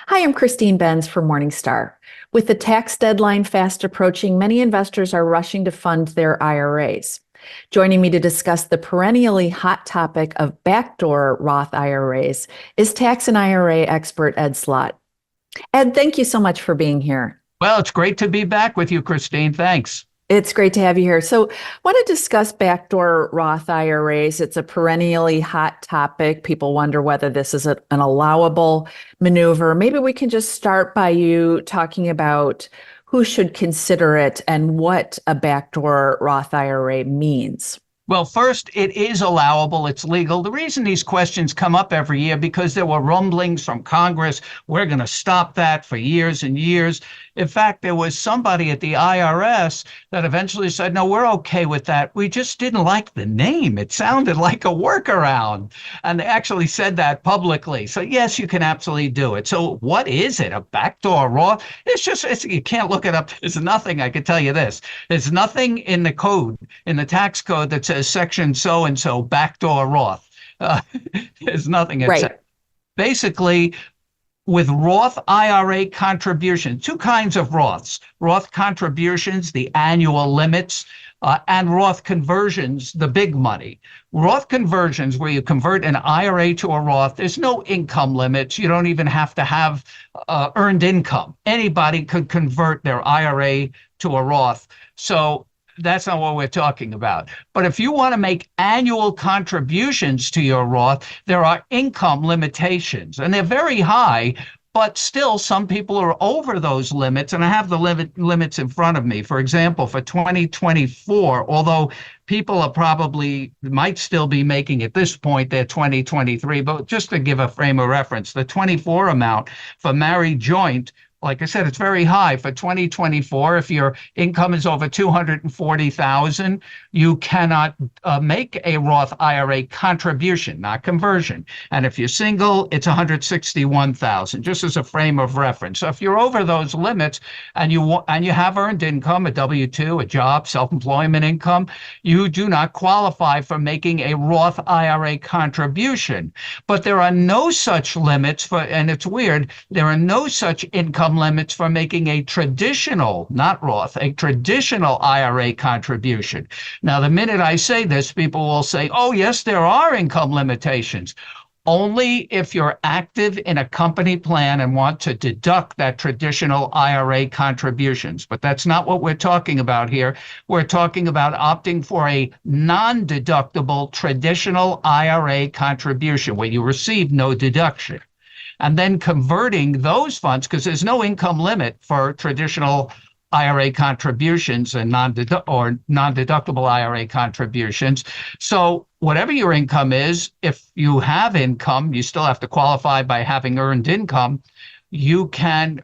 Hi, I'm Christine Benz for Morningstar. With the tax deadline fast approaching, many investors are rushing to fund their IRAs. Joining me to discuss the perennially hot topic of backdoor Roth IRAs is tax and IRA expert Ed Slott. Ed, thank you so much for being here. Well, it's great to be back with you, Christine. Thanks. It's great to have you here. So, I want to discuss backdoor Roth IRAs. It's a perennially hot topic. People wonder whether this is an allowable maneuver. Maybe we can just start by you talking about who should consider it and what a backdoor Roth IRA means. Well, first, it is allowable. It's legal. The reason these questions come up every year because there were rumblings from Congress. We're going to stop that for years and years. In fact, there was somebody at the IRS that eventually said, no, we're okay with that. We just didn't like the name. It sounded like a workaround. And they actually said that publicly. So yes, you can absolutely do it. So what is it? A backdoor Roth? You can't look it up. There's nothing, I can tell you this. There's nothing in the code, in the tax code that says section so-and-so backdoor Roth. There's nothing. Right. Basically, with Roth IRA contributions, two kinds of Roths: Roth contributions, the annual limits, and Roth conversions, the big money. Roth conversions, where you convert an IRA to a Roth, there's no income limits. You don't even have to have earned income. Anybody could convert their IRA to a Roth. So that's not what we're talking about. But if you want to make annual contributions to your Roth, there are income limitations, and they're very high, but still some people are over those limits. And I have the limits in front of me. For example, for 2024, although people might still be making at this point their 2023, but just to give a frame of reference, the 24 amount for married joint, like I said, it's very high for 2024. If your income is over 240,000, you cannot make a Roth IRA contribution, not conversion. And if you're single, it's 161,000, just as a frame of reference. So if you're over those limits and you have earned income, a W-2, a job, self-employment income, you do not qualify for making a Roth IRA contribution. But there are no such limits and it's weird, there are no such income limits for making a traditional, not Roth, a traditional IRA contribution. Now, the minute I say this, people will say, oh, yes, there are income limitations. Only if you're active in a company plan and want to deduct that traditional IRA contributions. But that's not what we're talking about here. We're talking about opting for a non-deductible traditional IRA contribution where you receive no deduction, and then converting those funds, because there's no income limit for traditional IRA contributions and non-deductible IRA contributions. So whatever your income is, if you have income, you still have to qualify by having earned income. You can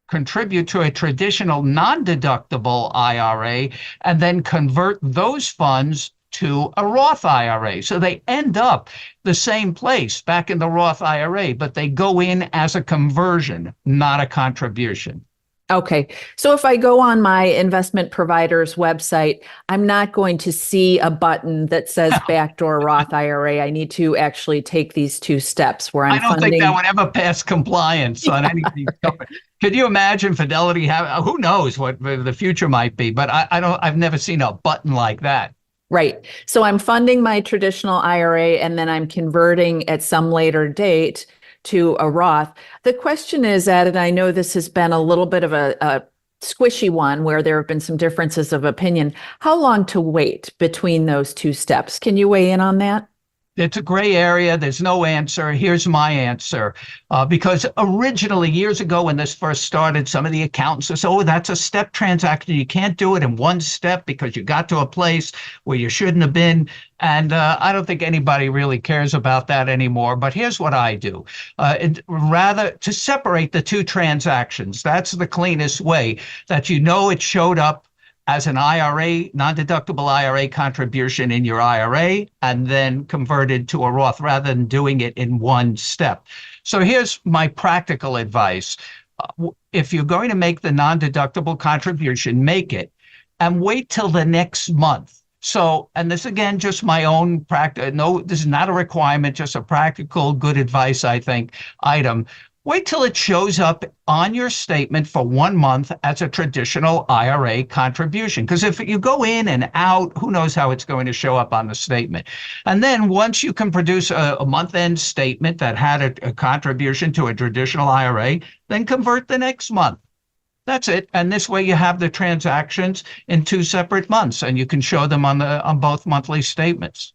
contribute to a traditional non-deductible IRA and then convert those funds to a Roth IRA. So they end up the same place back in the Roth IRA, but they go in as a conversion, not a contribution. Okay. So if I go on my investment provider's website, I'm not going to see a button that says backdoor Roth IRA. I need to actually take these two steps where I don't think that would ever pass compliance on any of these companies. Could you imagine Fidelity who knows what the future might be, but I've never seen a button like that. Right. So I'm funding my traditional IRA and then I'm converting at some later date to a Roth. The question is, Ed, and I know this has been a little bit of a squishy one where there have been some differences of opinion. How long to wait between those two steps? Can you weigh in on that? It's a gray area. There's no answer. Here's my answer. Because originally, years ago, when this first started, some of the accountants said, oh, that's a step transaction. You can't do it in one step because you got to a place where you shouldn't have been. And I don't think anybody really cares about that anymore. But here's what I do. Rather to separate the two transactions. That's the cleanest way, that you know it showed up as an IRA, non-deductible IRA contribution in your IRA, and then converted to a Roth rather than doing it in one step. So here's my practical advice. If you're going to make the non-deductible contribution, make it and wait till the next month. So, and this again, just my own practice. No, this is not a requirement, just a practical, good advice, I think, item. Wait till it shows up on your statement for 1 month as a traditional IRA contribution. Because if you go in and out, who knows how it's going to show up on the statement. And then once you can produce a month-end statement that had a contribution to a traditional IRA, then convert the next month. That's it. And this way you have the transactions in 2 separate months and you can show them on both monthly statements.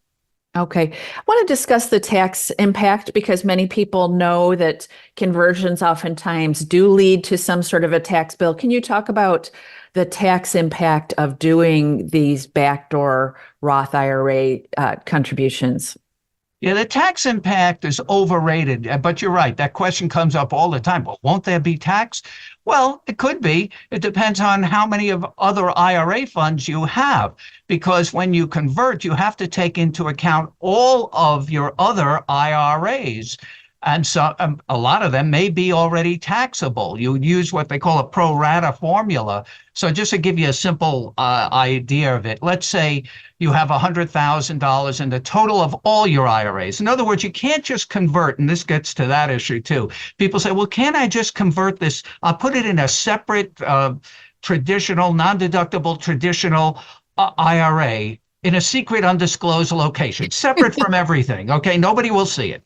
Okay. I want to discuss the tax impact because many people know that conversions oftentimes do lead to some sort of a tax bill. Can you talk about the tax impact of doing these backdoor Roth IRA contributions? Yeah, the tax impact is overrated, but you're right. That question comes up all the time. Well, won't there be tax? Well, it could be. It depends on how many of other IRA funds you have, because when you convert, you have to take into account all of your other IRAs. And so a lot of them may be already taxable. You use what they call a pro rata formula. So just to give you a simple idea of it, let's say you have $100,000 in the total of all your IRAs. In other words, you can't just convert, and this gets to that issue too. People say, well, can't I just convert this? I'll put it in a separate traditional, non-deductible traditional IRA in a secret undisclosed location, separate from everything. Okay, nobody will see it.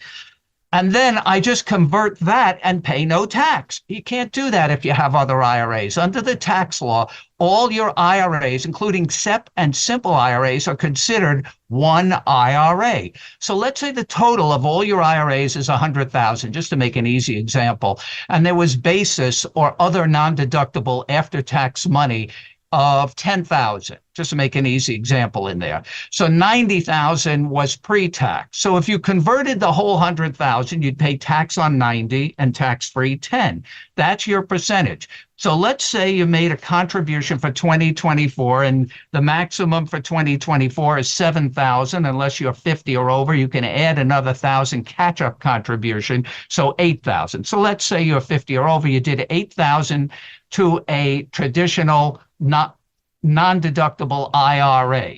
And then I just convert that and pay no tax. You can't do that if you have other IRAs. Under the tax law, all your IRAs, including SEP and simple IRAs, are considered one IRA. So let's say the total of all your IRAs is 100,000, just to make an easy example. And there was basis or other non-deductible after-tax money of 10,000, just to make an easy example in there. So 90,000 was pre-tax. So if you converted the whole 100,000, you'd pay tax on 90 and tax-free 10. That's your percentage. So let's say you made a contribution for 2024 and the maximum for 2024 is 7,000. Unless you're 50 or over, you can add another 1,000 catch-up contribution. So 8,000. So let's say you're 50 or over, you did 8,000 to a traditional non-deductible IRA.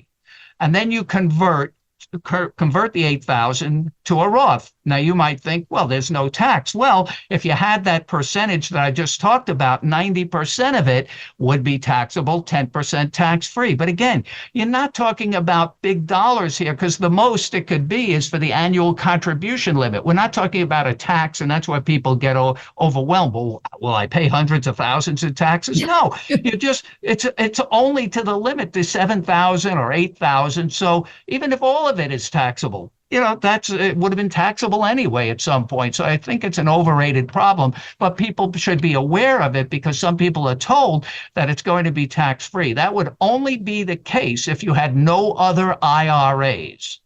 And then you convert the 8,000 to a Roth. Now you might think, well, there's no tax. Well, if you had that percentage that I just talked about, 90% of it would be taxable, 10% tax-free. But again, you're not talking about big dollars here because the most it could be is for the annual contribution limit. We're not talking about a tax, and that's why people get overwhelmed. Well, will I pay hundreds of thousands in taxes? No, it's only to the limit to 7,000 or 8,000. So even if all of it is taxable, it would have been taxable anyway at some point. So I think it's an overrated problem, but people should be aware of it because some people are told that it's going to be tax-free. That would only be the case if you had no other IRAs.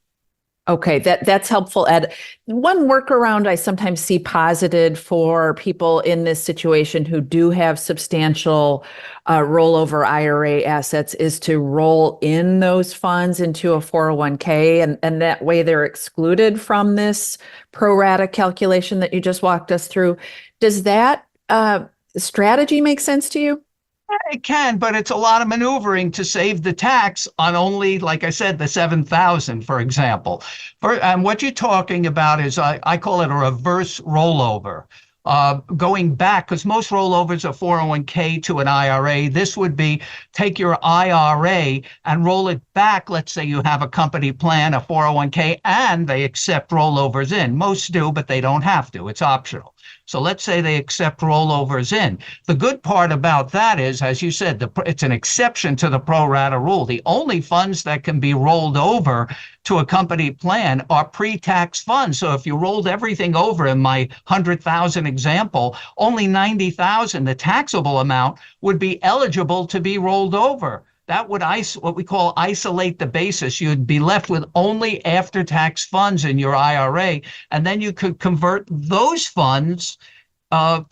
Okay, that's helpful, Ed. One workaround I sometimes see posited for people in this situation who do have substantial rollover IRA assets is to roll in those funds into a 401k, and that way they're excluded from this pro rata calculation that you just walked us through. Does that strategy make sense to you? It can, but it's a lot of maneuvering to save the tax on only, like I said, the 7,000, for example. And what you're talking about is, I call it a reverse rollover. Going back, because most rollovers are 401k to an IRA. This would be take your IRA and roll it back. Let's say you have a company plan, a 401k, and they accept rollovers in. Most do, but they don't have to. It's optional. So let's say they accept rollovers in. The good part about that is, as you said, it's an exception to the pro rata rule. The only funds that can be rolled over to a company plan are pre-tax funds. So if you rolled everything over in my 100,000 example, only 90,000, the taxable amount, would be eligible to be rolled over. That would what we call isolate the basis. You'd be left with only after-tax funds in your IRA, and then you could convert those funds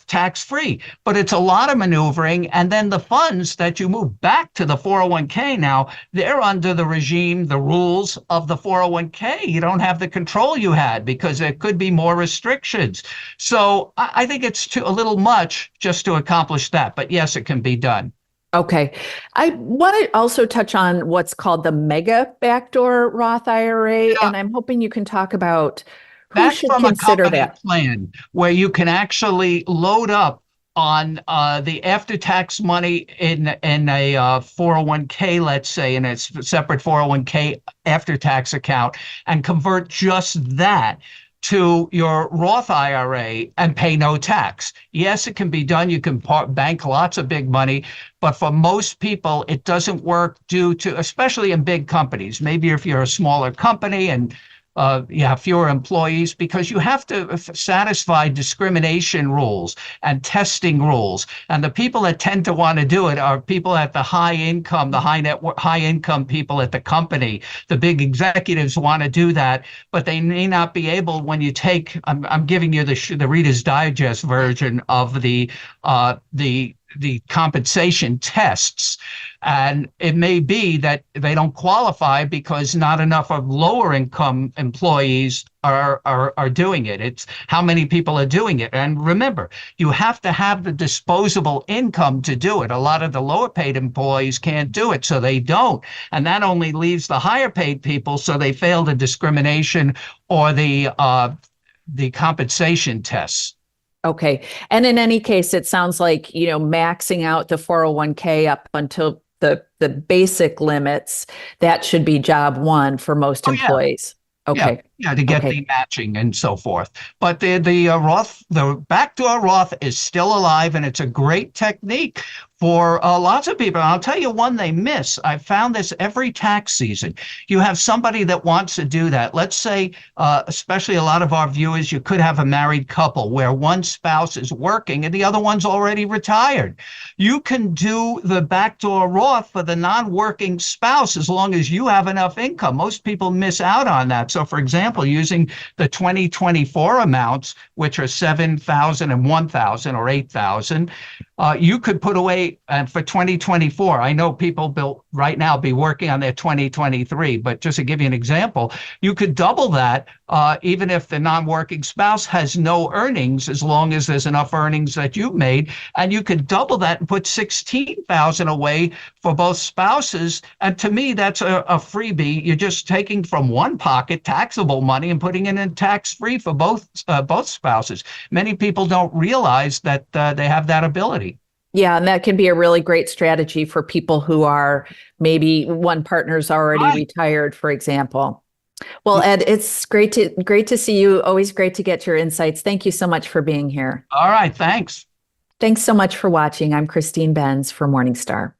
tax-free. But it's a lot of maneuvering, and then the funds that you move back to the 401k now, they're under the regime, the rules of the 401k. You don't have the control you had because there could be more restrictions. So I think it's a little much just to accomplish that. But yes, it can be done. Okay. I want to also touch on what's called the mega backdoor Roth IRA, and I'm hoping you can talk about Who That's should from a consider company that? plan where you can actually load up on the after-tax money in a 401k, let's say, in a separate 401k after-tax account, and convert just that to your Roth IRA and pay no tax. Yes, it can be done. You can bank lots of big money, but for most people, it doesn't work due to, especially in big companies. Maybe if you're a smaller company and you have fewer employees, because you have to satisfy discrimination rules and testing rules. And the people that tend to want to do it are people at the high income, the high income people at the company. The big executives want to do that, but they may not be able. When you take, I'm giving you the Reader's Digest version of the compensation tests. And it may be that they don't qualify because not enough of lower income employees are doing it. It's how many people are doing it. And remember, you have to have the disposable income to do it. A lot of the lower paid employees can't do it, so they don't. And that only leaves the higher paid people, so they fail the discrimination or the compensation tests. Okay. And in any case, it sounds like, maxing out the 401k up until the basic limits, that should be job one for most Oh yeah. employees. Yeah, Okay. yeah, to get Okay. the matching and so forth. But the backdoor Roth is still alive, and it's a great technique for lots of people. And I'll tell you one they miss. I found this every tax season. You have somebody that wants to do that. Let's say, especially a lot of our viewers, you could have a married couple where one spouse is working and the other one's already retired. You can do the backdoor Roth for the non-working spouse as long as you have enough income. Most people miss out on that. So, for example, using the 2024 amounts, which are 7,000 and 1,000 or 8,000, you could put away for 2024. I know people will right now be working on their 2023, but just to give you an example, you could double that even if the non-working spouse has no earnings, as long as there's enough earnings that you've made, and you could double that and put 16,000 away for both spouses. And to me, that's a freebie. You're just taking from one pocket taxable money and putting it in tax-free for both spouses. Many people don't realize that they have that ability. Yeah, and that can be a really great strategy for people who are maybe one partner's already Right. retired, for example. Well, Ed, it's great to see you. Always great to get your insights. Thank you so much for being here. All right. Thanks. Thanks so much for watching. I'm Christine Benz for Morningstar.